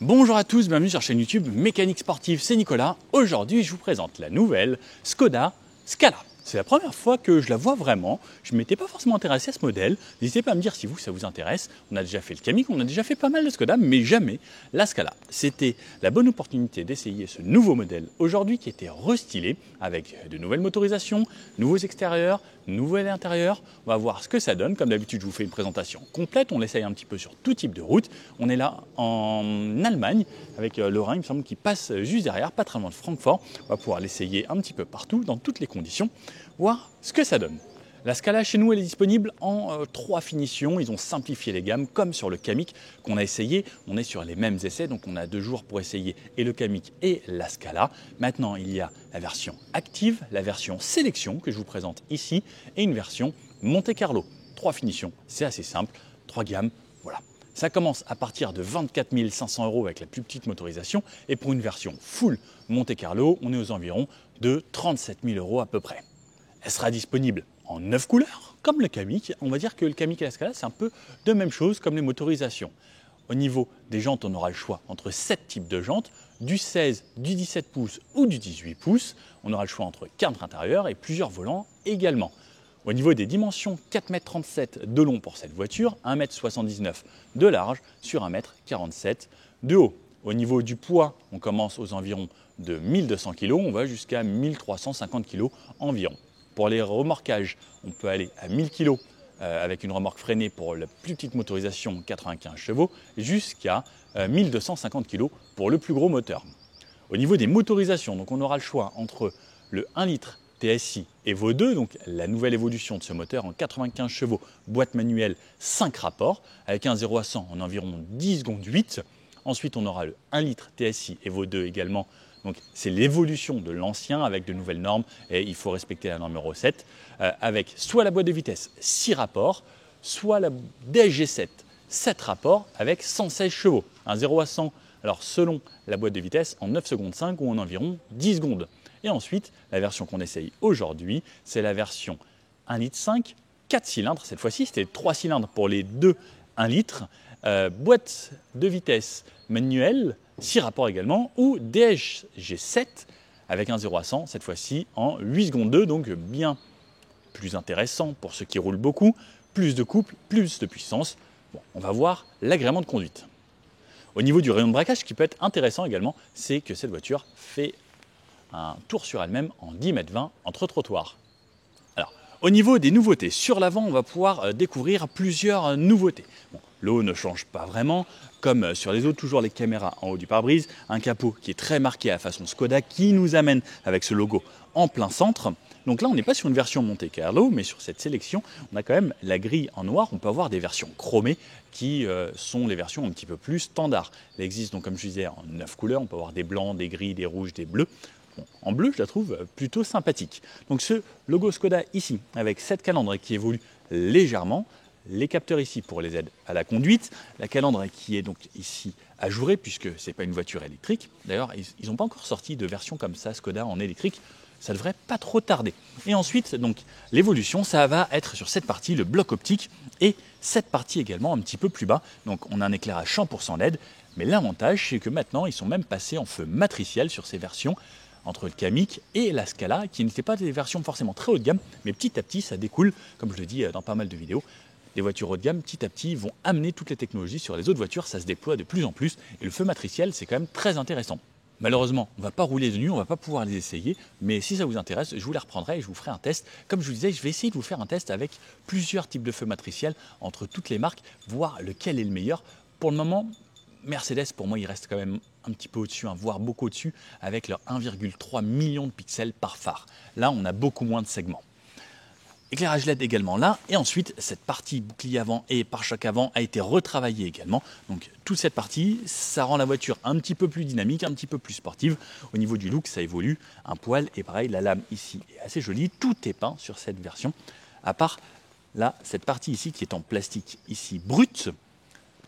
Bonjour à tous, bienvenue sur la chaîne YouTube Mécanique Sportive, c'est Nicolas. Aujourd'hui, je vous présente la nouvelle Skoda Scala. C'est la première fois que je la vois vraiment. Je ne m'étais pas forcément intéressé à ce modèle. N'hésitez pas à me dire si ça vous intéresse. On a déjà fait le Kamiq, on a déjà fait pas mal de Skoda, mais jamais la Scala. C'était la bonne opportunité d'essayer ce nouveau modèle aujourd'hui qui était restylé avec de nouvelles motorisations, nouveaux extérieurs, nouvel intérieur. On va voir ce que ça donne. Comme d'habitude, je vous fais une présentation complète. On l'essaye un petit peu sur tout type de route. On est là en Allemagne avec le Rhin, il me semble, qui passe juste derrière, pas très loin de Francfort. On va pouvoir l'essayer un petit peu partout, dans toutes les conditions, voir ce que ça donne. La Scala chez nous, elle est disponible en 3 finitions. Ils ont simplifié les gammes, comme sur le Kamiq qu'on a essayé. On est sur les mêmes essais, donc on a 2 jours pour essayer et le Kamiq et la Scala. Maintenant, il y a la version active, la version sélection que je vous présente ici, et une version Monte Carlo. 3 finitions, c'est assez simple, 3 gammes, voilà. Ça commence à partir de 24 500 € avec la plus petite motorisation, et pour une version full Monte Carlo, on est aux environs de 37 000 € à peu près. Elle sera disponible en 9 couleurs, comme le Kamiq. On va dire que le Kamiq et la Scala, c'est un peu de même chose comme les motorisations. Au niveau des jantes, on aura le choix entre 7 types de jantes, du 16, du 17 pouces ou du 18 pouces. On aura le choix entre cadre intérieur et plusieurs volants également. Au niveau des dimensions, 4,37 m de long pour cette voiture, 1,79 m de large sur 1,47 m de haut. Au niveau du poids, on commence aux environs de 1200 kg, on va jusqu'à 1350 kg environ. Pour les remorquages, on peut aller à 1000 kg avec une remorque freinée pour la plus petite motorisation, 95 chevaux, jusqu'à 1250 kg pour le plus gros moteur. Au niveau des motorisations, donc on aura le choix entre le 1 litre TSI Evo 2, donc la nouvelle évolution de ce moteur en 95 chevaux, boîte manuelle, 5 rapports, avec un 0 à 100 en environ 10 secondes 8. Ensuite, on aura le 1 litre TSI Evo 2 également. Donc, c'est l'évolution de l'ancien avec de nouvelles normes et il faut respecter la norme Euro 7 avec soit la boîte de vitesse 6 rapports, soit la DSG7 7 rapports avec 116 chevaux. Un 0 à 100, alors selon la boîte de vitesse, en 9 secondes 5 ou en environ 10 secondes. Et ensuite, la version qu'on essaye aujourd'hui, c'est la version 1,5 litre, 4 cylindres. Cette fois-ci, c'était 3 cylindres pour les deux 1 litre. Boîte de vitesse manuelle, 6 rapports également, ou DSG7 avec un 0 à 100, cette fois-ci en 8 secondes 2, donc bien plus intéressant pour ceux qui roulent beaucoup, plus de couple, plus de puissance. Bon, on va voir l'agrément de conduite. Au niveau du rayon de braquage, ce qui peut être intéressant également, c'est que cette voiture fait un tour sur elle-même en 10,20 m entre trottoirs. Alors, au niveau des nouveautés, sur l'avant, on va pouvoir découvrir plusieurs nouveautés. Bon, l'eau ne change pas vraiment, comme sur les autres, toujours les caméras en haut du pare-brise, un capot qui est très marqué à façon Skoda, qui nous amène avec ce logo en plein centre. Donc là, on n'est pas sur une version Monte Carlo, mais sur cette sélection, on a quand même la grille en noir. On peut avoir des versions chromées qui sont les versions un petit peu plus standards. Il existe donc, comme je disais, en 9 couleurs. On peut avoir des blancs, des gris, des rouges, des bleus. Bon, en bleu, je la trouve plutôt sympathique. Donc ce logo Skoda ici, avec 7 calandres qui évoluent légèrement, les capteurs ici pour les aides à la conduite, la calandre qui est donc ici ajourée puisque ce n'est pas une voiture électrique. D'ailleurs, ils n'ont pas encore sorti de version comme ça Skoda en électrique. Ça devrait pas trop tarder. Et ensuite, donc l'évolution, ça va être sur cette partie, le bloc optique, et cette partie également un petit peu plus bas. Donc on a un éclairage 100% LED, mais l'avantage, c'est que maintenant, ils sont même passés en feu matriciel sur ces versions, entre le Kamiq et la Scala, qui n'étaient pas des versions forcément très haut de gamme, mais petit à petit, ça découle, comme je le dis dans pas mal de vidéos. Les voitures haut de gamme, petit à petit, vont amener toutes les technologies sur les autres voitures, ça se déploie de plus en plus, et le feu matriciel, c'est quand même très intéressant. Malheureusement, on ne va pas rouler de nuit, on ne va pas pouvoir les essayer, mais si ça vous intéresse, je vous les reprendrai et je vous ferai un test. Comme je vous disais, je vais essayer de vous faire un test avec plusieurs types de feux matriciels entre toutes les marques, voir lequel est le meilleur. Pour le moment, Mercedes, pour moi, il reste quand même un petit peu au-dessus, voire beaucoup au-dessus, avec leurs 1,3 million de pixels par phare. Là, on a beaucoup moins de segments. Éclairage LED également là, et ensuite cette partie bouclier avant et pare-choc avant a été retravaillée également. Donc toute cette partie, ça rend la voiture un petit peu plus dynamique, un petit peu plus sportive. Au niveau du look, ça évolue un poil, et pareil, la lame ici est assez jolie, tout est peint sur cette version, à part là, cette partie ici qui est en plastique ici brute,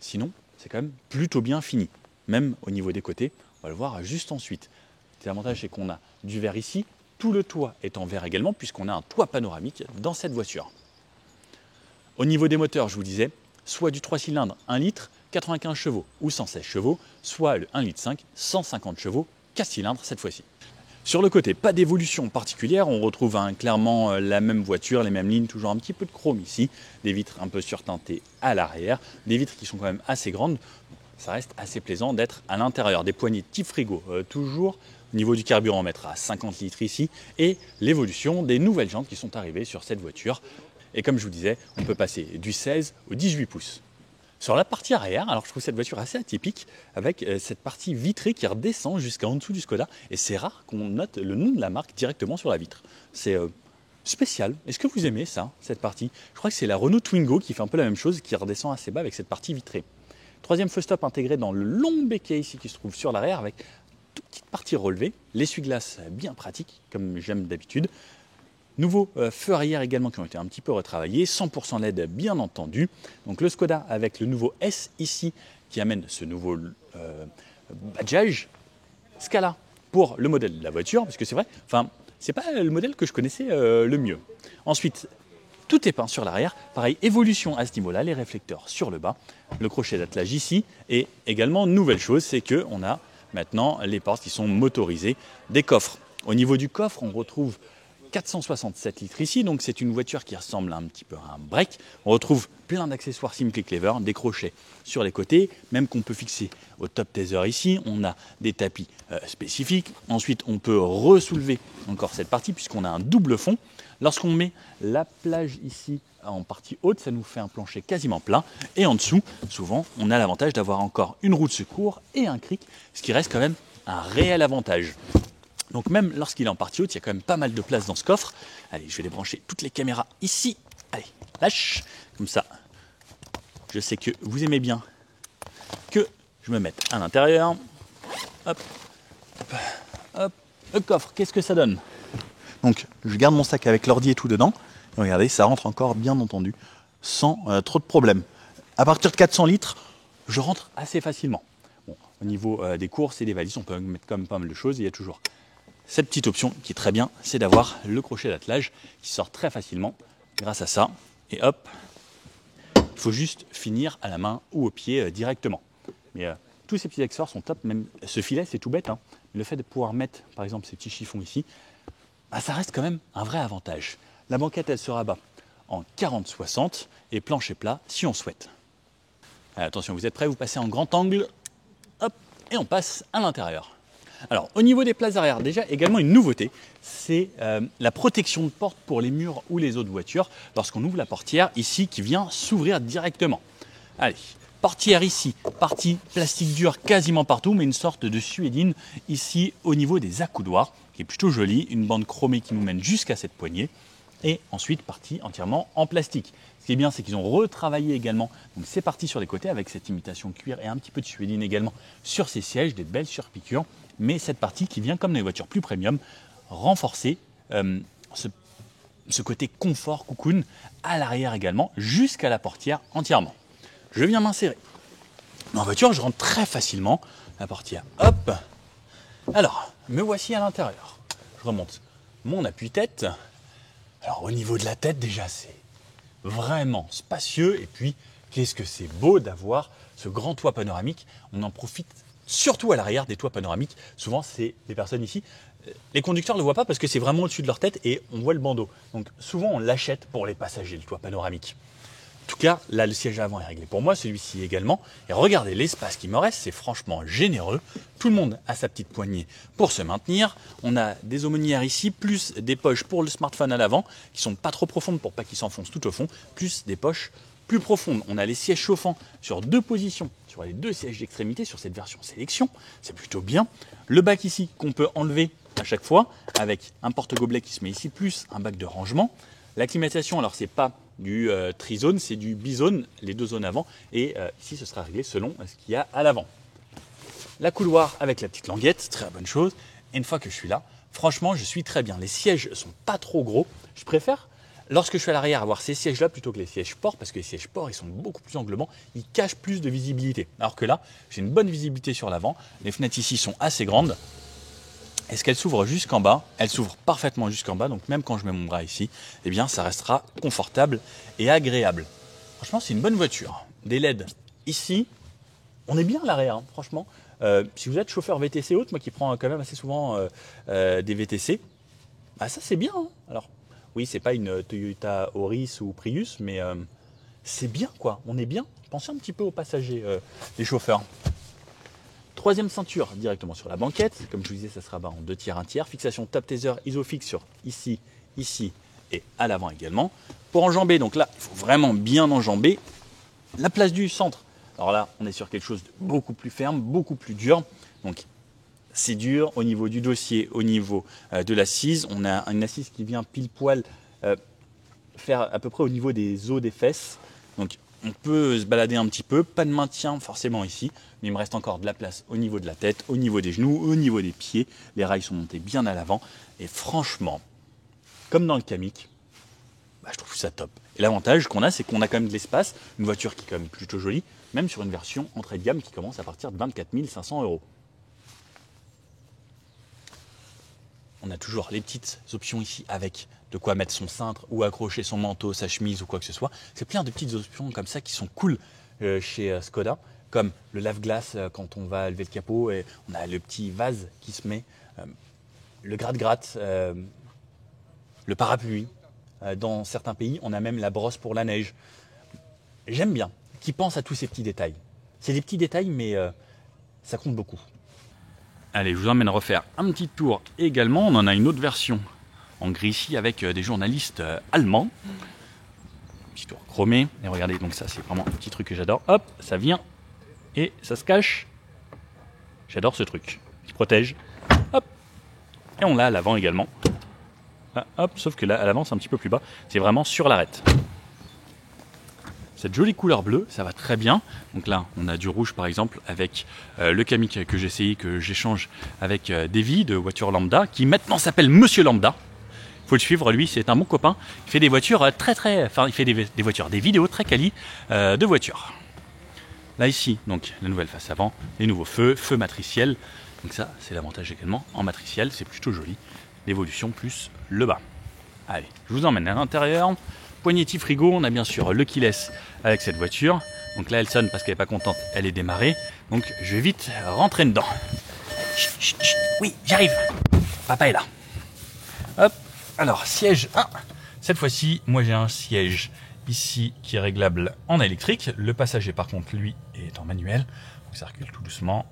sinon c'est quand même plutôt bien fini, même au niveau des côtés, on va le voir juste ensuite. L'avantage c'est qu'on a du verre ici, tout le toit est en verre également puisqu'on a un toit panoramique dans cette voiture. Au niveau des moteurs, je vous disais, soit du 3 cylindres 1 litre, 95 chevaux ou 116 chevaux, soit le 1,5 litre, 150 chevaux, 4 cylindres cette fois-ci. Sur le côté, pas d'évolution particulière, on retrouve clairement la même voiture, les mêmes lignes, toujours un petit peu de chrome ici, des vitres un peu surteintées à l'arrière, des vitres qui sont quand même assez grandes, ça reste assez plaisant d'être à l'intérieur, des poignées type frigo, toujours au niveau du carburant, on mettra 50 litres ici, et l'évolution des nouvelles jantes qui sont arrivées sur cette voiture. Et comme je vous disais, on peut passer du 16 au 18 pouces. Sur la partie arrière, alors je trouve cette voiture assez atypique avec cette partie vitrée qui redescend jusqu'en dessous du Skoda et c'est rare qu'on note le nom de la marque directement sur la vitre. C'est spécial. Est-ce que vous aimez ça, cette partie? Je crois que c'est la Renault Twingo qui fait un peu la même chose, qui redescend assez bas avec cette partie vitrée. Troisième feu stop intégré dans le long béquet ici qui se trouve sur l'arrière avec toute petite partie relevée, l'essuie-glace bien pratique comme j'aime d'habitude. Nouveaux feux arrière également qui ont été un petit peu retravaillés, 100% LED bien entendu. Donc le Skoda avec le nouveau S ici qui amène ce nouveau badgeage. Scala pour le modèle de la voiture, parce que c'est vrai, c'est pas le modèle que je connaissais le mieux. Ensuite, tout est peint sur l'arrière. Pareil, évolution à ce niveau-là, les réflecteurs sur le bas, le crochet d'attelage ici. Et également, nouvelle chose, c'est qu'on a maintenant les portes qui sont motorisées, des coffres. Au niveau du coffre, on retrouve 467 litres ici, donc c'est une voiture qui ressemble un petit peu à un break. On retrouve plein d'accessoires Simply Clever, des crochets sur les côtés, même qu'on peut fixer au top taser ici. On a des tapis spécifiques. Ensuite, on peut ressoulever encore cette partie puisqu'on a un double fond. Lorsqu'on met la plage ici en partie haute, ça nous fait un plancher quasiment plat. Et en dessous, souvent, on a l'avantage d'avoir encore une roue de secours et un cric, ce qui reste quand même un réel avantage. Donc même lorsqu'il est en partie haute, il y a quand même pas mal de place dans ce coffre. Allez, je vais débrancher toutes les caméras ici. Allez, lâche, comme ça. Je sais que vous aimez bien que je me mette à l'intérieur. Hop, hop, hop. Le coffre, qu'est-ce que ça donne? Donc, je garde mon sac avec l'ordi et tout dedans. Et regardez, ça rentre encore bien entendu, sans trop de problèmes. À partir de 400 litres, je rentre assez facilement. Bon, au niveau des courses et des valises, on peut mettre quand même pas mal de choses. Il y a toujours cette petite option qui est très bien, c'est d'avoir le crochet d'attelage qui sort très facilement grâce à ça. Et hop, il faut juste finir à la main ou au pied directement. Mais tous ces petits accessoires sont top, même ce filet c'est tout bête. Le fait de pouvoir mettre par exemple ces petits chiffons ici, ça reste quand même un vrai avantage. La banquette elle se rabat en 40-60 et plancher plat si on souhaite. Attention, vous êtes prêts, vous passez en grand angle, hop, et on passe à l'intérieur. Alors, au niveau des places arrière, déjà également une nouveauté, c'est la protection de porte pour les murs ou les autres voitures lorsqu'on ouvre la portière ici qui vient s'ouvrir directement. Allez, portière ici, partie plastique dur quasiment partout, mais une sorte de suédine ici au niveau des accoudoirs qui est plutôt jolie, une bande chromée qui nous mène jusqu'à cette poignée et ensuite partie entièrement en plastique. Ce qui est bien, c'est qu'ils ont retravaillé également, donc c'est parti sur les côtés avec cette imitation cuir et un petit peu de suédine également sur ces sièges, des belles surpiqûres. Mais cette partie qui vient, comme les voitures plus premium, renforcer ce côté confort cocoon à l'arrière également, jusqu'à la portière entièrement. Je viens m'insérer. En voiture, je rentre très facilement. La portière, hop. Alors, me voici à l'intérieur. Je remonte mon appuie-tête. Alors, au niveau de la tête, déjà, c'est vraiment spacieux. Et puis, qu'est-ce que c'est beau d'avoir ce grand toit panoramique. On en profite surtout à l'arrière des toits panoramiques. Souvent, c'est les personnes ici. Les conducteurs ne le voient pas parce que c'est vraiment au-dessus de leur tête et on voit le bandeau. Donc souvent, on l'achète pour les passagers, le toit panoramique. En tout cas, là, le siège avant est réglé pour moi, celui-ci également. Et regardez l'espace qui me reste, c'est franchement généreux. Tout le monde a sa petite poignée pour se maintenir. On a des aumônières ici, plus des poches pour le smartphone à l'avant, qui sont pas trop profondes pour pas qu'il s'enfonce tout au fond, plus des poches plus profonde. On a les sièges chauffants sur 2 positions, sur les 2 sièges d'extrémité, sur cette version sélection. C'est plutôt bien. Le bac ici qu'on peut enlever à chaque fois avec un porte-gobelet qui se met ici, plus un bac de rangement. La climatisation, alors c'est pas du trizone, c'est du bizone, les 2 zones avant. Et ici, ce sera réglé selon ce qu'il y a à l'avant. La couloir avec la petite languette, très bonne chose. Et une fois que je suis là, franchement, je suis très bien. Les sièges sont pas trop gros. Je préfère lorsque je suis à l'arrière, avoir ces sièges-là plutôt que les sièges sport, parce que les sièges sport, ils sont beaucoup plus englobants, ils cachent plus de visibilité. Alors que là, j'ai une bonne visibilité sur l'avant. Les fenêtres ici sont assez grandes. Est-ce qu'elles s'ouvrent jusqu'en bas? Elles s'ouvrent parfaitement jusqu'en bas, donc même quand je mets mon bras ici, eh bien, ça restera confortable et agréable. Franchement, c'est une bonne voiture. Des LED ici, On est bien à l'arrière, hein, franchement. Si vous êtes chauffeur VTC haute, moi qui prends quand même assez souvent des VTC, bah ça c'est bien. Hein. Alors, oui, c'est pas une Toyota Auris ou Prius, mais c'est bien quoi. On est bien. Pensez un petit peu aux passagers, les chauffeurs. Troisième ceinture directement sur la banquette. Comme je vous disais, ça sera en 2 tiers, 1 tiers. Fixation top taser isofix sur ici, ici et à l'avant également. Pour enjamber, donc là, il faut vraiment bien enjamber la place du centre. Alors là, on est sur quelque chose de beaucoup plus ferme, beaucoup plus dur. Donc, c'est dur au niveau du dossier, au niveau de l'assise. On a une assise qui vient pile poil faire à peu près au niveau des os des fesses. Donc, on peut se balader un petit peu. Pas de maintien forcément ici, mais il me reste encore de la place au niveau de la tête, au niveau des genoux, au niveau des pieds. Les rails sont montés bien à l'avant. Et franchement, comme dans le Kamiq, bah, je trouve ça top. Et l'avantage qu'on a, c'est qu'on a quand même de l'espace. Une voiture qui est quand même plutôt jolie, même sur une version entrée de gamme qui commence à partir de 24 500 €. On a toujours les petites options ici avec de quoi mettre son cintre ou accrocher son manteau, sa chemise ou quoi que ce soit. C'est plein de petites options comme ça qui sont cool chez Skoda, comme le lave-glace quand on va lever le capot et on a le petit vase qui se met, le gratte-gratte, le parapluie. Dans certains pays, on a même la brosse pour la neige. J'aime bien qu'ils pensent à tous ces petits détails. C'est des petits détails, mais ça compte beaucoup. Allez, je vous emmène à refaire un petit tour également. On en a une autre version en gris ici avec des journalistes allemands. Petit tour chromé. Et regardez, donc ça c'est vraiment un petit truc que j'adore. Hop, ça vient et ça se cache. J'adore ce truc. Il protège. Hop. Et on l'a à l'avant également. Ah, hop, sauf que là, à l'avant, c'est un petit peu plus bas. C'est vraiment sur l'arête. Cette jolie couleur bleue, ça va très bien. Donc là, on a du rouge par exemple avec le Kamiq que j'ai essayé, que j'échange avec Davy de Voiture Lambda, qui maintenant s'appelle Monsieur Lambda. Il faut le suivre, lui, c'est un bon copain. Il fait des voitures il fait des voitures, des vidéos très quali de voitures. Là ici, donc la nouvelle face avant, les nouveaux feux matriciels. Donc ça, c'est l'avantage également en matriciel, c'est plutôt joli. L'évolution plus le bas. Allez, je vous emmène à l'intérieur. Poignetti frigo, on a bien sûr le keyless avec cette voiture. Donc là, elle sonne parce qu'elle n'est pas contente, elle est démarrée. Donc je vais vite rentrer dedans. Chut, chut, chut. Oui, j'arrive. Papa est là. Hop. Alors, siège 1. Cette fois-ci, moi j'ai un siège ici qui est réglable en électrique. Le passager, par contre, lui, est en manuel. Donc ça recule tout doucement.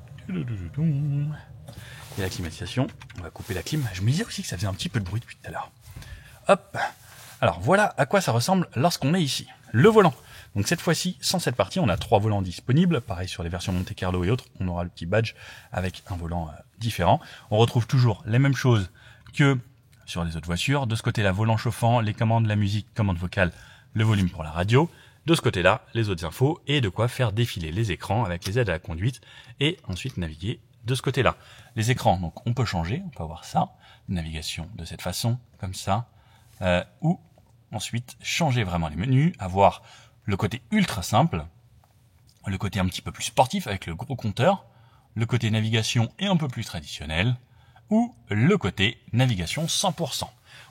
Et la climatisation, on va couper la clim. Je me disais aussi que ça faisait un petit peu de bruit depuis tout à l'heure. Hop. Alors voilà à quoi ça ressemble lorsqu'on est ici. Le volant. Donc cette fois-ci, sans cette partie, on a 3 volants disponibles. Pareil sur les versions Monte Carlo et autres, on aura le petit badge avec un volant différent. On retrouve toujours les mêmes choses que sur les autres voitures. De ce côté-là, volant chauffant, les commandes, la musique, commande vocale, le volume pour la radio. De ce côté-là, les autres infos et de quoi faire défiler les écrans avec les aides à la conduite et ensuite naviguer de ce côté-là. Les écrans, donc on peut changer, on peut avoir ça, navigation de cette façon, comme ça, ou ensuite changer vraiment les menus, avoir le côté ultra simple, le côté un petit peu plus sportif avec le gros compteur, le côté navigation et un peu plus traditionnel, ou le côté navigation 100%.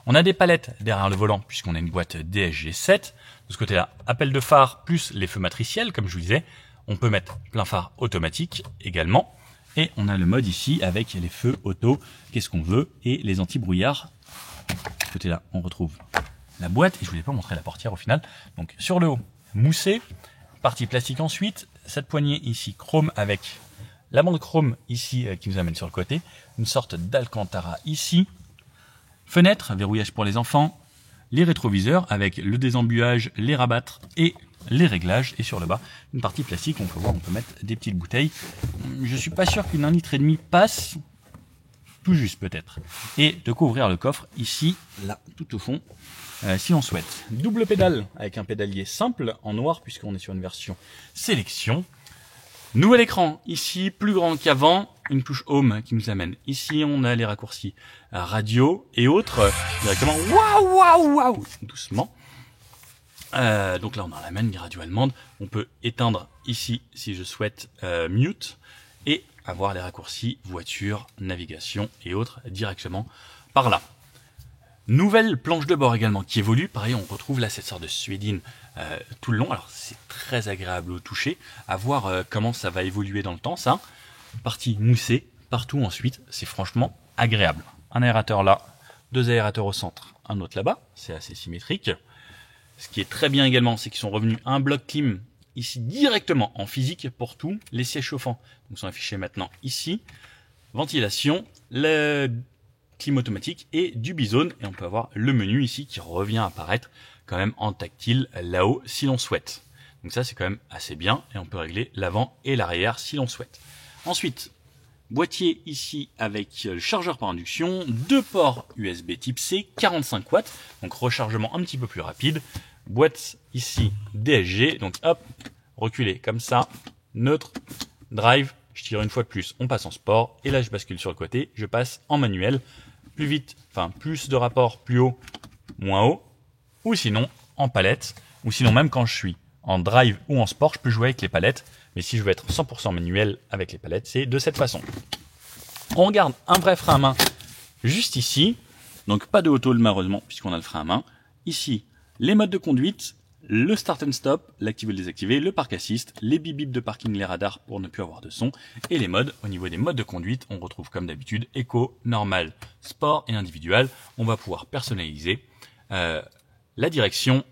On a des palettes derrière le volant puisqu'on a une boîte DSG7. De ce côté-là, appel de phare plus les feux matriciels, comme je vous disais. On peut mettre plein phare automatique également. Et on a le mode ici avec les feux auto, qu'est-ce qu'on veut, et les anti-brouillards. De ce côté-là, on retrouve la boîte. Et je ne vous ai pas montré la portière au final. Donc sur le haut, moussé. Partie plastique ensuite. Cette poignée ici, chrome avec la bande chrome ici qui nous amène sur le côté. Une sorte d'Alcantara ici. Fenêtre, verrouillage pour les enfants. Les rétroviseurs avec le désembuage, les rabattre et les réglages. Et sur le bas, une partie plastique, on peut voir, on peut mettre des petites bouteilles. Je suis pas sûr qu'une 1,5 litre passe. Tout juste peut-être. Et de couvrir le coffre ici, là, tout au fond, si on souhaite. Double pédale avec un pédalier simple en noir puisqu'on est sur une version sélection. Nouvel écran ici, plus grand qu'avant. Une touche home qui nous amène. Ici, on a les raccourcis radio et autres directement. Waouh, waouh, waouh, doucement. Donc là, on a la même radio allemande. On peut éteindre ici, si je souhaite, mute et avoir les raccourcis voiture, navigation et autres directement par là. Nouvelle planche de bord également qui évolue. Pareil, on retrouve là cette sorte de suédine tout le long. Alors c'est très agréable au toucher. À voir comment ça va évoluer dans le temps. Ça, partie moussée partout ensuite. C'est franchement agréable. Un aérateur là, 2 aérateurs au centre, un autre là-bas. C'est assez symétrique. Ce qui est très bien également, c'est qu'ils sont revenus à un bloc clim ici directement en physique pour tous les sièges chauffants. Donc sont affichés maintenant ici. Ventilation, le clim automatique et du bizone, et on peut avoir le menu ici qui revient apparaître quand même en tactile là-haut si l'on souhaite. Donc ça c'est quand même assez bien, et on peut régler l'avant et l'arrière si l'on souhaite. Ensuite, boîtier ici avec le chargeur par induction, 2 ports USB type C, 45 watts, donc rechargement un petit peu plus rapide. Boîte ici DSG, donc hop, reculer comme ça, neutre, drive, je tire une fois de plus, on passe en sport, et là je bascule sur le côté, je passe en manuel, plus vite, enfin plus de rapport, plus haut, moins haut, ou sinon en palette, ou sinon même quand je suis en drive ou en sport, je peux jouer avec les palettes, mais si je veux être 100% manuel avec les palettes, c'est de cette façon. On regarde un vrai frein à main juste ici, donc pas de auto malheureusement puisqu'on a le frein à main. Ici, les modes de conduite, le start and stop, l'activer ou le désactiver, le park assist, les bip bip de parking, les radars pour ne plus avoir de son, et les modes. Au niveau des modes de conduite, on retrouve comme d'habitude éco, normal, sport et individuel. On va pouvoir personnaliser la direction,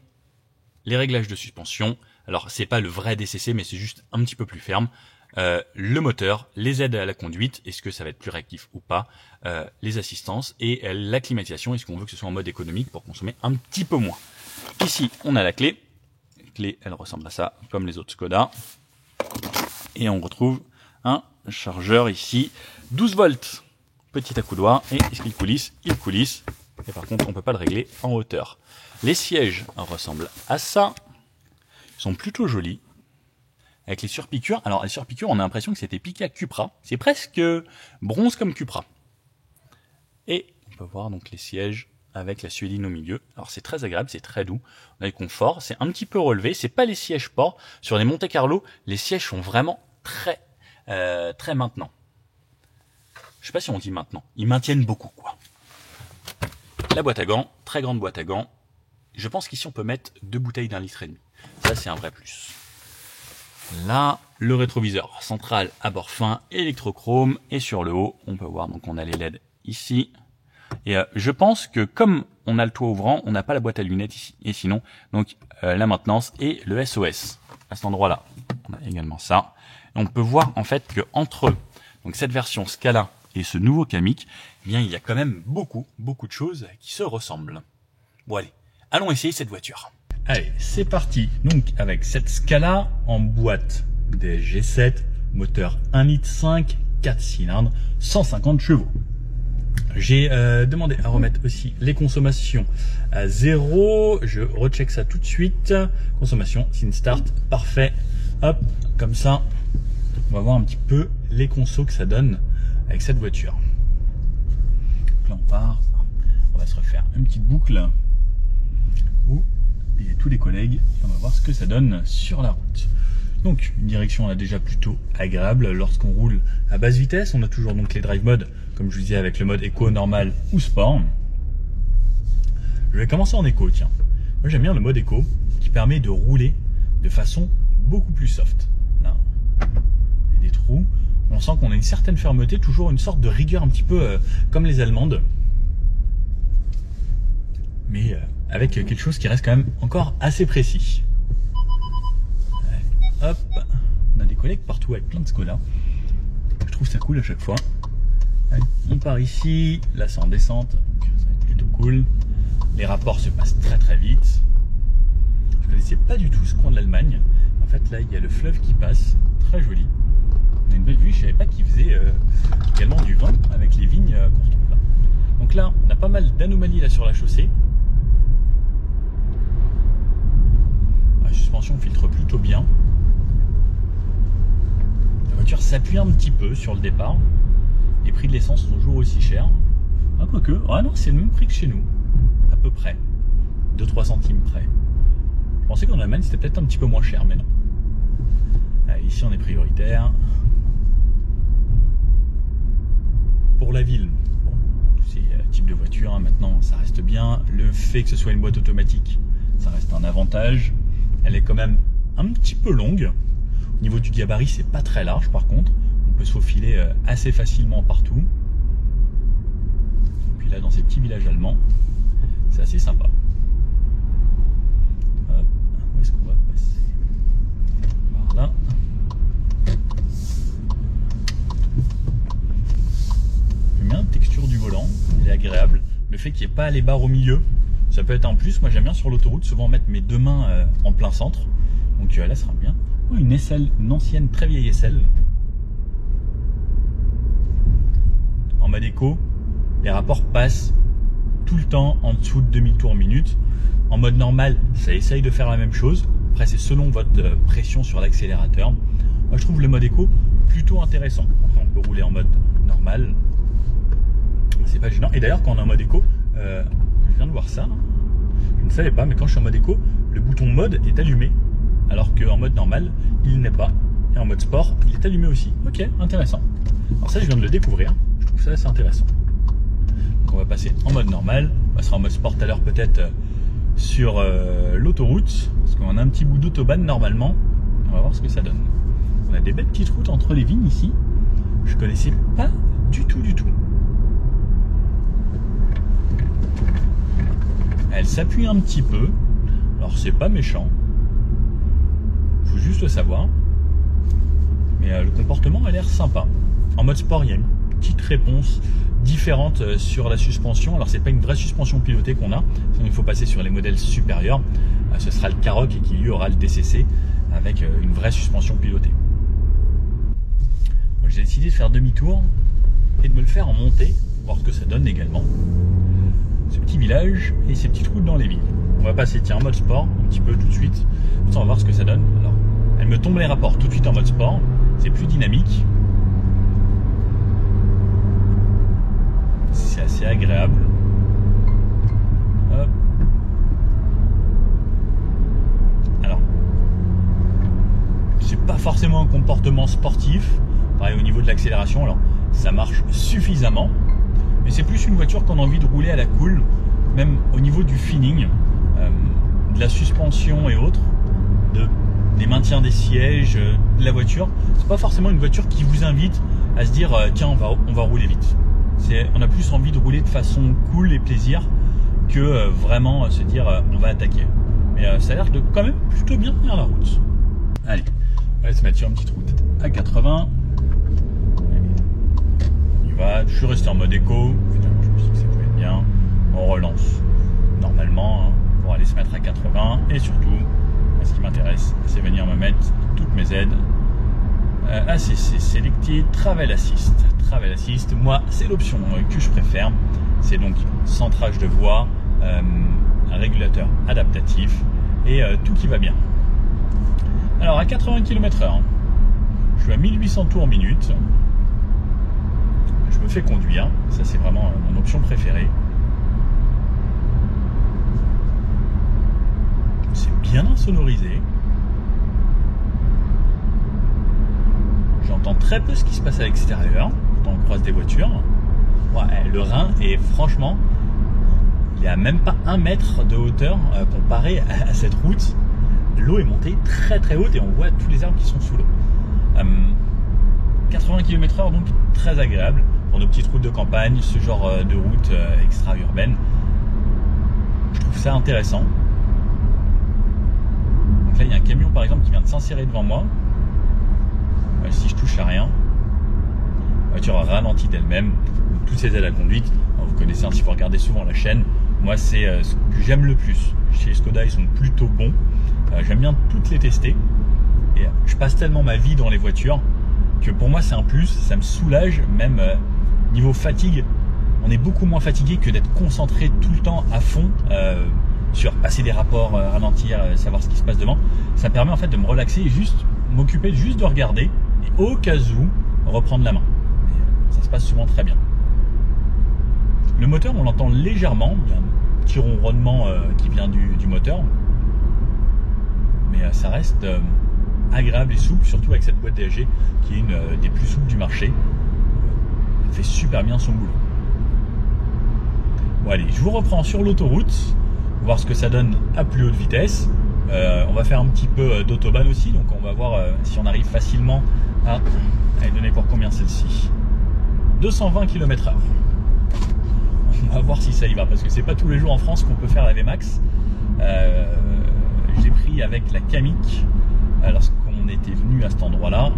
les réglages de suspension. Alors c'est pas le vrai DCC, mais c'est juste un petit peu plus ferme. Le moteur, les aides à la conduite, est-ce que ça va être plus réactif ou pas, les assistances et la climatisation, est-ce qu'on veut que ce soit en mode économique pour consommer un petit peu moins. Ici, on a la clé. La clé, elle ressemble à ça, comme les autres Skoda. Et on retrouve un chargeur ici, 12 volts, petit accoudoir. Et est-ce qu'il coulisse? Il coulisse. Et par contre, on peut pas le régler en hauteur. Les sièges ressemblent à ça. Ils sont plutôt jolis. Avec les surpiqûres. Alors, les surpiqûres, on a l'impression que c'était piqué à Cupra. C'est presque bronze comme Cupra. Et on peut voir donc les sièges avec la suédine au milieu. Alors c'est très agréable, c'est très doux. On a le confort, c'est un petit peu relevé. C'est pas les sièges sport. Sur les Monte Carlo, les sièges sont vraiment très maintenant. Je sais pas si on dit maintenant. Ils maintiennent beaucoup, quoi. La boîte à gants, très grande boîte à gants. Je pense qu'ici on peut mettre 2 bouteilles d'1,5 litre. Ça c'est un vrai plus. Là, le rétroviseur central à bord fin, électrochrome, et sur le haut, on peut voir donc on a les LED ici. Et je pense que comme on a le toit ouvrant, on n'a pas la boîte à lunettes ici. Et sinon, donc la maintenance et le SOS. À cet endroit-là, on a également ça. Et on peut voir en fait que entre donc cette version Scala et ce nouveau Kamiq, eh bien il y a quand même beaucoup de choses qui se ressemblent. Bon allez, allons essayer cette voiture. Allez, c'est parti. Donc avec cette Scala en boîte DSG7, moteur 1,5 litre, 4 cylindres, 150 chevaux. J'ai demandé à remettre aussi les consommations à 0. Je recheck ça tout de suite. Consommation, sin start, parfait. Hop, comme ça, on va voir un petit peu les consos que ça donne avec cette voiture. Donc là, on part. On va se refaire une petite boucle où il y a tous les collègues. Et on va voir ce que ça donne sur la route. Donc, une direction là déjà plutôt agréable lorsqu'on roule à basse vitesse. On a toujours donc les drive modes, comme je vous disais, avec le mode éco, normal ou sport. Je vais commencer en éco, tiens. Moi j'aime bien le mode éco qui permet de rouler de façon beaucoup plus soft. Là, il y a des trous. On sent qu'on a une certaine fermeté, toujours une sorte de rigueur un petit peu comme les Allemandes. Mais avec quelque chose qui reste quand même encore assez précis. Hop, on a des collègues partout avec plein de Skoda. Je trouve ça cool à chaque fois. Allez, on part ici, là c'est en descente, donc ça va être plutôt cool. Les rapports se passent très vite. Je connaissais pas du tout ce coin de l'Allemagne. En fait là il y a le fleuve qui passe, très joli. On a une belle vue, je savais pas qu'ils faisaient également du vin avec les vignes qu'on retrouve là. Donc là on a pas mal d'anomalies là sur la chaussée. La suspension filtre plutôt bien. La voiture s'appuie un petit peu sur le départ. Les prix de l'essence sont toujours aussi chers. Ah, quoique, ah non, c'est le même prix que chez nous. À peu près. 2-3 centimes près. Je pensais qu'en Allemagne c'était peut-être un petit peu moins cher, mais non. Allez, ici on est prioritaire. Pour la ville, bon, tous ces types de voitures, hein, maintenant ça reste bien. Le fait que ce soit une boîte automatique, ça reste un avantage. Elle est quand même un petit peu longue. Au niveau du gabarit, c'est pas très large par contre. On peut se faufiler assez facilement partout. Et puis là, dans ces petits villages allemands, c'est assez sympa. Hop, où est-ce qu'on va passer? Par là. J'aime bien la texture du volant, elle est agréable. Le fait qu'il n'y ait pas les barres au milieu, ça peut être un plus. Moi j'aime bien sur l'autoroute souvent mettre mes deux mains en plein centre. Donc là ça sera bien. Oh, une aisselle, une ancienne très vieille aisselle. En mode éco, les rapports passent tout le temps en dessous de demi-tour minute. En mode normal, ça essaye de faire la même chose. Après c'est selon votre pression sur l'accélérateur. Moi je trouve le mode éco plutôt intéressant. Après on peut rouler en mode normal. C'est pas gênant. Et d'ailleurs quand on est en mode éco, je viens de voir ça. Je ne savais pas, mais quand je suis en mode éco, le bouton mode est allumé. Alors qu'en mode normal, il n'est pas. Et en mode sport, il est allumé aussi. Ok, intéressant. Alors ça, je viens de le découvrir. Je trouve ça assez intéressant. Donc on va passer en mode normal. On passera en mode sport tout à l'heure peut-être sur l'autoroute. Parce qu'on a un petit bout d'autobahn normalement. On va voir ce que ça donne. On a des belles petites routes entre les vignes ici. Je connaissais pas du tout. Elle s'appuie un petit peu. Alors c'est pas méchant. Faut juste le savoir. Mais le comportement a l'air sympa. En mode sport, il y a une petite réponse différente sur la suspension. Alors c'est pas une vraie suspension pilotée qu'on a. Sinon il faut passer sur les modèles supérieurs. Ce sera le Karoq et qui lui aura le DCC avec une vraie suspension pilotée. J'ai décidé de faire demi-tour et de me le faire en montée, voir ce que ça donne également. Ce petit village et ces petites routes dans les vignes. On va passer en mode sport un petit peu tout de suite. On va voir ce que ça donne. Alors, elle me tombe les rapports tout de suite en mode sport. C'est plus dynamique. C'est assez agréable. Hop. Alors, c'est pas forcément un comportement sportif. Pareil au niveau de l'accélération, alors ça marche suffisamment. Mais c'est plus une voiture qu'on a envie de rouler à la cool, même au niveau du feeling, de la suspension et autres, des maintiens des sièges, de la voiture. C'est pas forcément une voiture qui vous invite à se dire tiens on va rouler vite. On a plus envie de rouler de façon cool et plaisir que vraiment se dire on va attaquer. Mais ça a l'air de quand même plutôt bien tenir la route. Allez, on va se mettre sur une petite route à 80. Je suis resté en mode éco, putain, je me suis dit que ça pouvait être bien. On relance normalement pour aller se mettre à 80 et surtout, ce qui m'intéresse, c'est venir me mettre toutes mes aides. ACC Selected Travel Assist. Travel Assist, moi, c'est l'option que je préfère. C'est donc centrage de voie, un régulateur adaptatif et tout qui va bien. Alors à 80 km/h, je suis à 1800 tours minute. Je me fais conduire, ça c'est vraiment mon option préférée. C'est bien insonorisé. J'entends très peu ce qui se passe à l'extérieur quand on croise des voitures. Ouais, le Rhin est franchement, il est à même pas 1 mètre de hauteur comparé à cette route. L'eau est montée très très haute et on voit tous les arbres qui sont sous l'eau. 80 km/h donc très agréable pour nos petites routes de campagne, ce genre de route extra-urbaine. Je trouve ça intéressant. Donc là il y a un camion par exemple qui vient de s'insérer devant moi. Si je touche à rien, la voiture a ralenti d'elle-même. Toutes ces aides à la conduite, vous connaissez, si vous regardez souvent la chaîne, moi c'est ce que j'aime le plus. Chez Skoda ils sont plutôt bons. J'aime bien toutes les tester. Et je passe tellement ma vie dans les voitures que pour moi c'est un plus, ça me soulage, même niveau fatigue, on est beaucoup moins fatigué que d'être concentré tout le temps à fond sur passer des rapports, ralentir, savoir ce qui se passe devant. Ça permet en fait de me relaxer et juste m'occuper juste de regarder et au cas où reprendre la main. Et ça se passe souvent très bien. Le moteur on l'entend légèrement, il y a un petit ronronnement qui vient du moteur, mais ça reste agréable et souple, surtout avec cette boîte DSG qui est une des plus souples du marché. Elle fait super bien son boulot. Bon allez, je vous reprends sur l'autoroute, voir ce que ça donne à plus haute vitesse. On va faire un petit peu d'autobahn aussi, donc on va voir si on arrive facilement à... Elle est donnée pour combien celle-ci? 220 km/h. On va voir si ça y va, parce que c'est pas tous les jours en France qu'on peut faire la VMAX. J'ai pris avec la Kamiq, lorsqu'on était venu à cet endroit-là,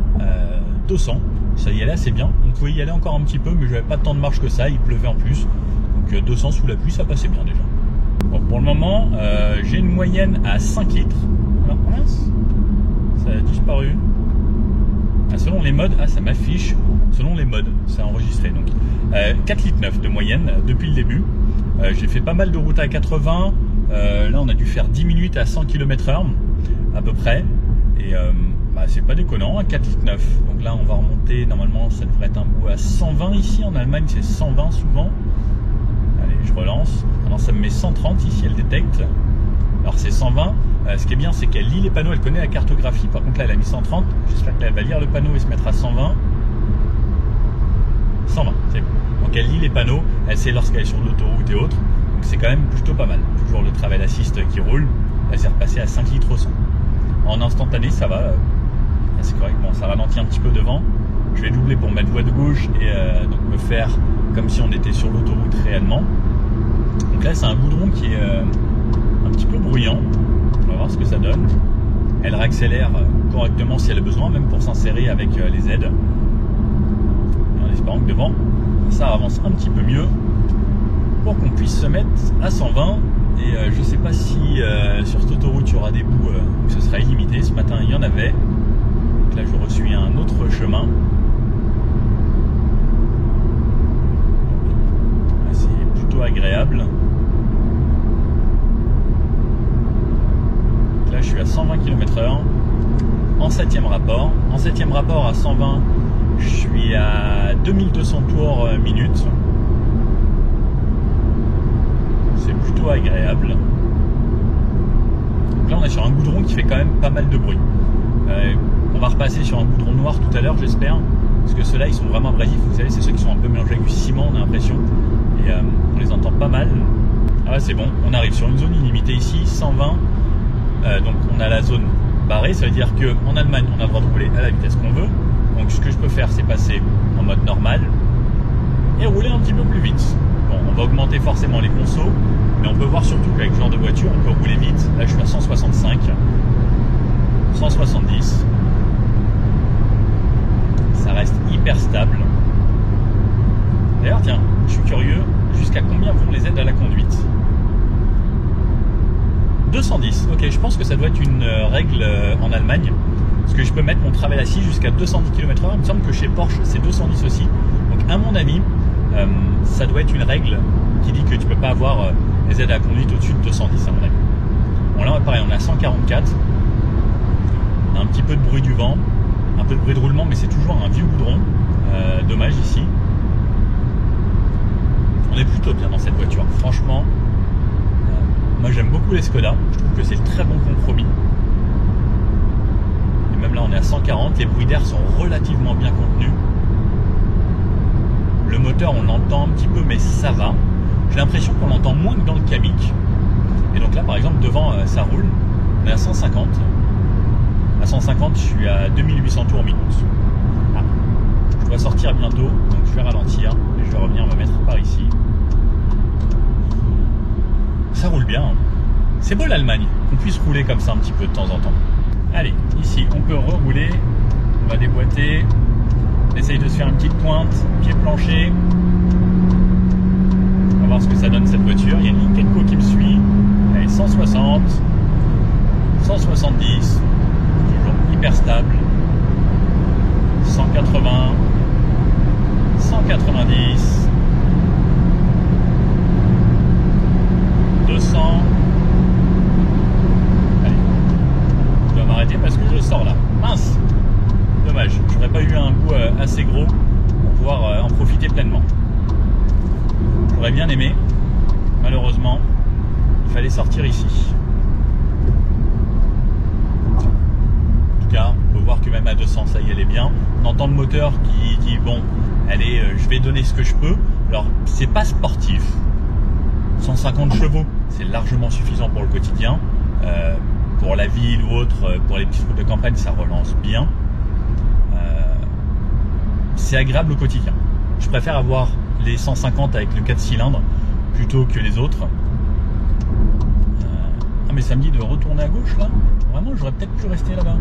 200. Ça y allait assez bien. On pouvait y aller encore un petit peu, mais j'avais pas tant de marge que ça, il pleuvait en plus. Donc 200 sous la pluie, ça passait bien déjà. Bon, pour le moment, j'ai une moyenne à 5 litres. Alors, mince, ça a disparu. Selon les modes, ça m'affiche, selon les modes, c'est enregistré. Donc 4 litres 9 de moyenne depuis le début. J'ai fait pas mal de routes à 80. Là, on a dû faire 10 minutes à 100 km/h à peu près. Et c'est pas déconnant, 4 litres 9. Donc là, on va remonter. Normalement, ça devrait être un bout à 120 ici. En Allemagne, c'est 120 souvent. Allez, je relance. Alors, ça me met 130 ici, elle détecte. Alors, c'est 120. Ce qui est bien, c'est qu'elle lit les panneaux, elle connaît la cartographie. Par contre, là, elle a mis 130. J'espère qu'elle va lire le panneau et se mettre à 120. 120, c'est bon. Donc, elle lit les panneaux, elle sait lorsqu'elle est sur l'autoroute et autres. Donc, c'est quand même plutôt pas mal. Toujours le Travel Assist qui roule. Elle s'est repassée à 5 litres au 100. En instantané, ça va. C'est correct. Bon, ça ralentit un petit peu devant. Je vais doubler pour mettre voie de gauche et donc me faire comme si on était sur l'autoroute réellement. Donc là, c'est un goudron qui est un petit peu bruyant. On va voir ce que ça donne. Elle réaccélère correctement si elle a besoin, même pour s'insérer avec les aides. Et en espérant que devant, ça avance un petit peu mieux pour qu'on puisse se mettre à 120. Et je ne sais pas si sur cette autoroute, il y aura des bouts où ce sera illimité. Ce matin, il y en avait. Donc là, je reçus un autre chemin. C'est plutôt agréable. Là, je suis à 120 km/h en 7e rapport. En 7e rapport à 120, je suis à 2200 tours minute. C'est plutôt agréable. Donc là, on est sur un goudron qui fait quand même pas mal de bruit. On va repasser sur un goudron noir tout à l'heure, j'espère. Parce que ceux-là, ils sont vraiment abrasifs. Vous savez, c'est ceux qui sont un peu mélangés avec du ciment, on a l'impression. Et on les entend pas mal. Ah ouais, c'est bon. On arrive sur une zone illimitée ici, 120. Donc on a la zone barrée, ça veut dire qu'en Allemagne on a le droit de rouler à la vitesse qu'on veut. Donc ce que je peux faire, c'est passer en mode normal et rouler un petit peu plus vite. Bon, on va augmenter forcément les consos, mais on peut voir surtout qu'avec ce genre de voiture on peut rouler vite. Là je suis à 165, 170. Ça reste hyper stable. D'ailleurs tiens, je suis curieux, jusqu'à combien vont les aides à la conduite? 210, ok, je pense que ça doit être une règle en Allemagne, parce que je peux mettre mon Travel Assist jusqu'à 210 km/h. Il me semble que chez Porsche c'est 210 aussi. Donc à mon avis, ça doit être une règle qui dit que tu peux pas avoir les aides à la conduite au-dessus de 210 à mon avis. Bon là pareil, on est à 144. On a un petit peu de bruit du vent, un peu de bruit de roulement, mais c'est toujours un vieux goudron. Dommage ici. On est plutôt bien dans cette voiture, franchement. Moi j'aime beaucoup les Skoda, je trouve que c'est le très bon compromis. Et même là on est à 140, les bruits d'air sont relativement bien contenus. Le moteur on l'entend un petit peu mais ça va. J'ai l'impression qu'on l'entend moins que dans le Kamiq. Et donc là par exemple devant ça roule, on est à 150. À 150 je suis à 2800 tours minute. Ah. Je dois sortir bientôt, donc je vais ralentir et je vais revenir me mettre par ici. Ça roule bien. C'est beau l'Allemagne, qu'on puisse rouler comme ça un petit peu de temps en temps. Allez, ici on peut rerouler. On va déboîter. On essaye de se faire une petite pointe, pied plancher. On va voir ce que ça donne cette voiture. Il y a une ligne Kenco qui me suit. Allez, 160, 170, toujours hyper stable. 180, 190. 200. Allez, je dois m'arrêter parce que je sors là. Mince, dommage, j'aurais pas eu un bout assez gros pour pouvoir en profiter pleinement. J'aurais bien aimé, malheureusement, il fallait sortir ici. En tout cas, on peut voir que même à 200, ça y allait bien. On entend le moteur qui dit bon, allez, je vais donner ce que je peux. Alors, c'est pas sportif. 150 chevaux, c'est largement suffisant pour le quotidien. Pour la ville ou autre, pour les petites routes de campagne, ça relance bien. C'est agréable au quotidien. Je préfère avoir les 150 avec le 4 cylindres plutôt que les autres. Ah mais ça me dit de retourner à gauche là. Vraiment, j'aurais peut-être pu rester là-bas.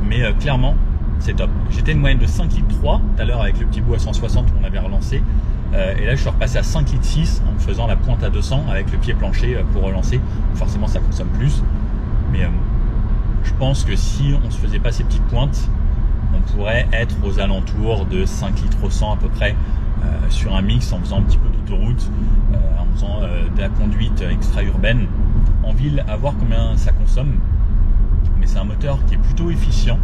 Mais clairement, c'est top. J'étais une moyenne de 5,3 litres tout à l'heure avec le petit bout à 160 qu'on avait relancé. Et là, je suis repassé à 5,6 litres en faisant la pointe à 200 avec le pied plancher pour relancer. Forcément, ça consomme plus. Mais je pense que si on ne se faisait pas ces petites pointes, on pourrait être aux alentours de 5 litres au 100 à peu près sur un mix en faisant un petit peu d'autoroute, en faisant de la conduite extra-urbaine. En ville, à voir combien ça consomme. Mais c'est un moteur qui est plutôt efficient.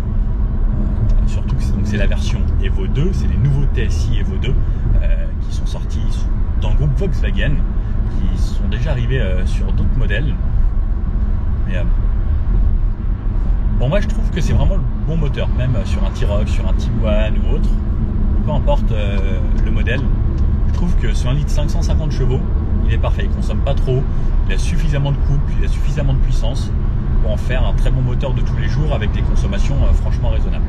Surtout que c'est la version Evo 2, c'est les nouveaux TSI Evo 2 qui sont sortis dans le groupe Volkswagen, qui sont déjà arrivés sur d'autres modèles. Mais bon, moi je trouve que c'est vraiment le bon moteur, même sur un T-Roc, sur un Tiguan ou autre, peu importe le modèle. Je trouve que sur un litre 550 chevaux, il est parfait, il ne consomme pas trop, il a suffisamment de couple, il a suffisamment de puissance pour en faire un très bon moteur de tous les jours avec des consommations franchement raisonnables.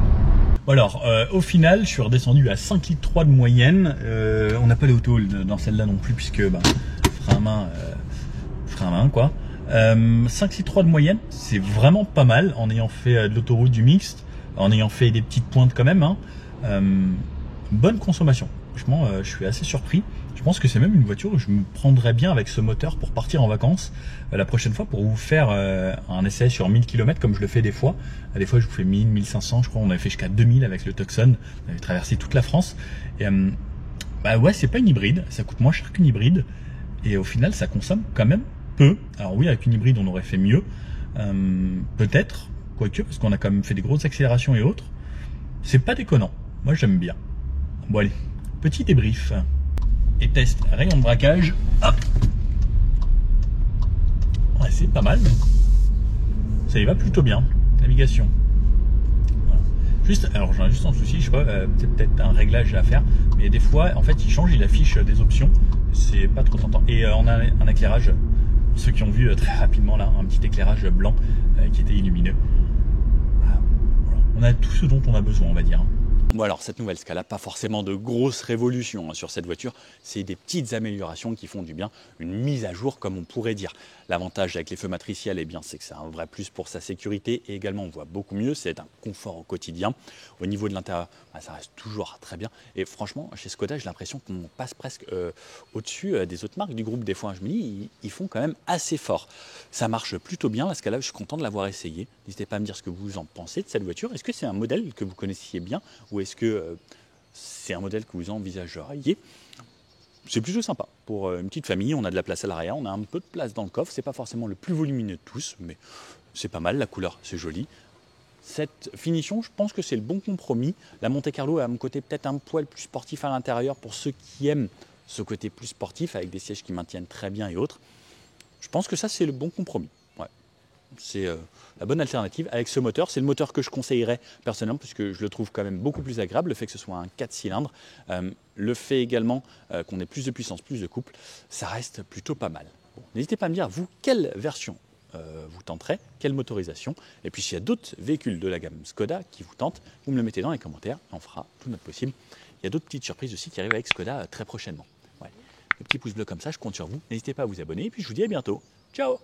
Bon alors, au final, je suis redescendu à 5,3 litres de moyenne. On n'a pas les auto-hold dans celle-là non plus, puisque frein à main quoi. 5,3 litres de moyenne, c'est vraiment pas mal en ayant fait de l'autoroute, du mixte, en ayant fait des petites pointes quand même. Bonne consommation. Franchement, je suis assez surpris. Je pense que c'est même une voiture où je me prendrais bien avec ce moteur pour partir en vacances la prochaine fois, pour vous faire un essai sur 1000 km comme je le fais des fois. Des fois, je vous fais 1000, 1500, je crois. On avait fait jusqu'à 2000 avec le Tucson. On avait traversé toute la France. Et ouais, c'est pas une hybride. Ça coûte moins cher qu'une hybride. Et au final, ça consomme quand même peu. Alors oui, avec une hybride, on aurait fait mieux. Peut-être, quoique, parce qu'on a quand même fait des grosses accélérations et autres. C'est pas déconnant. Moi, j'aime bien. Bon, allez, petit débrief. Et test rayon de braquage. Hop. Ouais, c'est pas mal. Ça y va plutôt bien. Navigation. Voilà. Juste, alors j'en ai juste un souci, je sais pas, peut-être un réglage à faire. Mais des fois, en fait, il change, il affiche des options. C'est pas trop tentant. Et on a un éclairage. Pour ceux qui ont vu très rapidement là, un petit éclairage blanc qui était illumineux. Voilà. On a tout ce dont on a besoin, on va dire. Bon alors cette nouvelle Scala, pas forcément de grosses révolutions sur cette voiture, c'est des petites améliorations qui font du bien, une mise à jour comme on pourrait dire. L'avantage avec les feux matriciels, c'est que c'est un vrai plus pour sa sécurité et également on voit beaucoup mieux, c'est un confort au quotidien. Au niveau de l'intérieur, ça reste toujours très bien et franchement chez Skoda j'ai l'impression qu'on passe presque au-dessus des autres marques du groupe. Des fois je me dis ils font quand même assez fort. Ça marche plutôt bien la Scala, je suis content de l'avoir essayé. N'hésitez pas à me dire ce que vous en pensez de cette voiture. Est-ce que c'est un modèle que vous connaissiez bien ou est-ce que c'est un modèle que vous envisageriez? C'est plutôt sympa. Pour une petite famille, on a de la place à l'arrière, on a un peu de place dans le coffre. C'est pas forcément le plus volumineux de tous, mais c'est pas mal. La couleur, c'est joli. Cette finition, je pense que c'est le bon compromis. La Monte Carlo a un côté peut-être un poil plus sportif à l'intérieur pour ceux qui aiment ce côté plus sportif avec des sièges qui maintiennent très bien et autres. Je pense que ça, c'est le bon compromis. Ouais. C'est la bonne alternative avec ce moteur. C'est le moteur que je conseillerais personnellement puisque je le trouve quand même beaucoup plus agréable. Le fait que ce soit un 4 cylindres, le fait également qu'on ait plus de puissance, plus de couple, ça reste plutôt pas mal. Bon, n'hésitez pas à me dire, vous, quelle version vous tenterez, quelle motorisation. Et puis s'il y a d'autres véhicules de la gamme Skoda qui vous tentent, vous me le mettez dans les commentaires et on fera tout notre possible. Il y a d'autres petites surprises aussi qui arrivent avec Skoda très prochainement. Ouais. Le petit pouce bleu comme ça, je compte sur vous. N'hésitez pas à vous abonner et puis je vous dis à bientôt. Ciao!